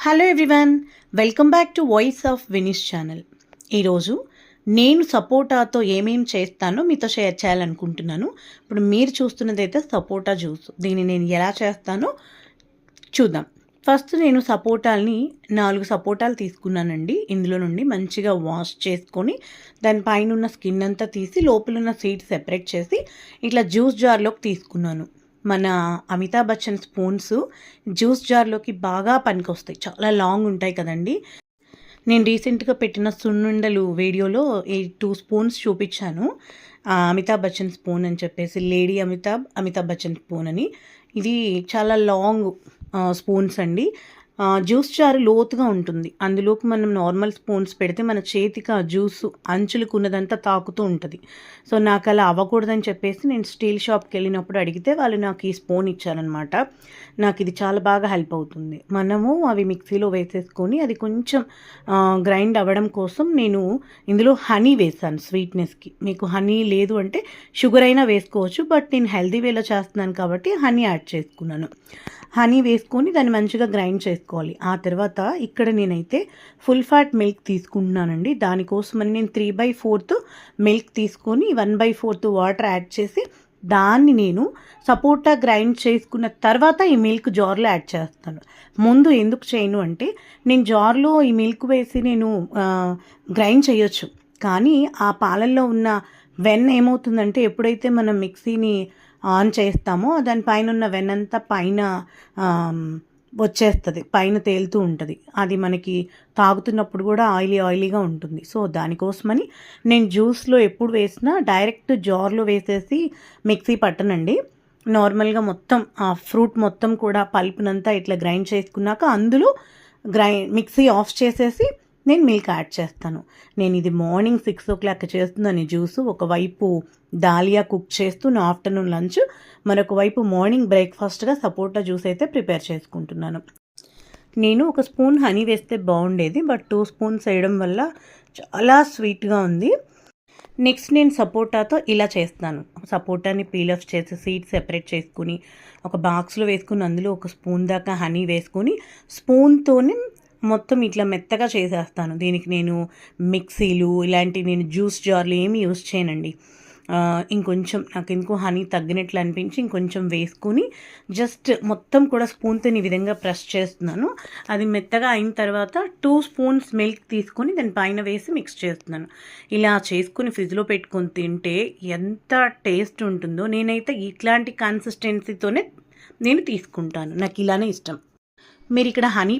Hello everyone, welcome back to voice of Vineesh channel. ఈరోజు నేను సపోటాతో ఏమేమి చేస్తానో మీతో షేర్ చేయాలనుకుంటున్నాను. ఇప్పుడు మీరు చూస్తున్నదైతే సపోటా జ్యూస్. దీన్ని నేను ఎలా చేస్తానో చూద్దాం. ఫస్ట్ నేను సపోటాల్ని 4 సపోటాలు తీసుకున్నానండి. ఇందులో నుండి మంచిగా వాష్ చేసుకొని దానిపైన ఉన్న స్కిన్ అంతా తీసి లోపల ఉన్న సీడ్స్ సెపరేట్ చేసి ఇట్లా జ్యూస్ జార్లోకి తీసుకున్నాను. మన అమితాబ్ బచ్చన్ స్పూన్స్ జ్యూస్ జార్లోకి బాగా పనికొస్తాయి. చాలా లాంగ్ ఉంటాయి కదండి. నేను రీసెంట్గా పెట్టిన సున్నుండలు వీడియోలో ఈ 2 స్పూన్స్ చూపించాను. అమితాబ్ బచ్చన్ స్పూన్ అని చెప్పేసి, లేడీ అమితాబ్ బచ్చన్ స్పూన్ అని. ఇది చాలా లాంగ్ స్పూన్స్ అండి. జ్యూస్ జారు లోతుగా ఉంటుంది. అందులోకి మనం నార్మల్ స్పూన్స్ పెడితే మన చేతికి ఆ జ్యూస్ అంచులకు ఉన్నదంతా తాకుతూ ఉంటుంది. సో నాకు అలా అవ్వకూడదని చెప్పేసి నేను స్టీల్ షాప్కి వెళ్ళినప్పుడు అడిగితే వాళ్ళు నాకు ఈ స్పూన్ ఇచ్చారనమాట. నాకు ఇది చాలా బాగా హెల్ప్ అవుతుంది. మనము అవి మిక్సీలో వేసేసుకొని అది కొంచెం గ్రైండ్ అవ్వడం కోసం నేను ఇందులో హనీ వేసాను స్వీట్నెస్కి. మీకు హనీ లేదు అంటే షుగర్ అయినా వేసుకోవచ్చు, బట్ నేను హెల్దీ వేలో చేస్తున్నాను కాబట్టి హనీ యాడ్ చేసుకున్నాను. హనీ వేసుకొని దాన్ని మంచిగా గ్రైండ్ చేసుకోవాలి. ఆ తర్వాత ఇక్కడ నేనైతే ఫుల్ ఫ్యాట్ మిల్క్ తీసుకుంటున్నానండి. దానికోసమని నేను 3/4 మిల్క్ తీసుకొని 1/4 వాటర్ యాడ్ చేసి దాన్ని నేను సపోటా గ్రైండ్ చేసుకున్న తర్వాత ఈ మిల్క్ జార్లో యాడ్ చేస్తాను. ముందు ఎందుకు చేయను అంటే నేను జార్లో ఈ మిల్క్ వేసి నేను గ్రైండ్ చేయొచ్చు, కానీ ఆ పాలల్లో ఉన్న వెన్న ఏమవుతుందంటే ఎప్పుడైతే మనం మిక్సీని ఆన్ చేస్తామో దానిపైన ఉన్న వెన్నంతా పైన వచ్చేస్తుంది, పైన తేలుతూ ఉంటుంది. అది మనకి తాగుతున్నప్పుడు కూడా ఆయిలీగా ఉంటుంది. సో దానికోసమని నేను జ్యూస్లో ఎప్పుడు వేసినా డైరెక్ట్ జార్లో వేసేసి మిక్సీ పట్టనండి. నార్మల్గా మొత్తం ఆ ఫ్రూట్ మొత్తం కూడా పల్పునంతా ఇట్లా గ్రైండ్ చేసుకున్నాక అందులో మిక్సీ ఆఫ్ చేసేసి నేను మిల్క్ యాడ్ చేస్తాను. నేను ఇది మార్నింగ్ 6 o'clock చేస్తున్నాను జ్యూస్. ఒకవైపు దాలియా కుక్ చేస్తూ నా ఆఫ్టర్నూన్ లంచ్, మరొక వైపు మార్నింగ్ బ్రేక్ఫాస్ట్గా సపోటా జ్యూస్ అయితే ప్రిపేర్ చేసుకుంటున్నాను. నేను 1 స్పూన్ హనీ వేస్తే బాగుండేది, బట్ 2 స్పూన్స్ వేయడం వల్ల చాలా స్వీట్గా ఉంది. నెక్స్ట్ నేను సపోటాతో ఇలా చేస్తాను. సపోటాని పీల్ ఆఫ్ చేసి సీడ్స్ సెపరేట్ చేసుకుని ఒక బాక్స్లో వేసుకుని అందులో 1 స్పూన్ దాకా హనీ వేసుకొని స్పూన్తోనే మొత్తం ఇట్లా మెత్తగా చేసేస్తాను. దీనికి నేను మిక్సీలు ఇలాంటివి నేను జ్యూస్ జార్లు ఏమి యూస్ చేయనండి. ఇంకొంచెం నాకు ఎందుకో హనీ తగ్గినట్లు అనిపించి ఇంకొంచెం వేసుకుని జస్ట్ మొత్తం కూడా స్పూన్తో ఈ విధంగా ప్రెస్ చేస్తున్నాను. అది మెత్తగా అయిన తర్వాత 2 స్పూన్స్ మిల్క్ తీసుకొని దాని పైన వేసి మిక్స్ చేస్తున్నాను. ఇలా చేసుకుని ఫ్రిడ్జ్లో పెట్టుకొని తింటే ఎంత టేస్ట్ ఉంటుందో. నేనైతే ఇట్లాంటి కన్సిస్టెన్సీతోనే నేను తీసుకుంటాను. నాకు ఇలానే ఇష్టం. మీరు ఇక్కడ హనీ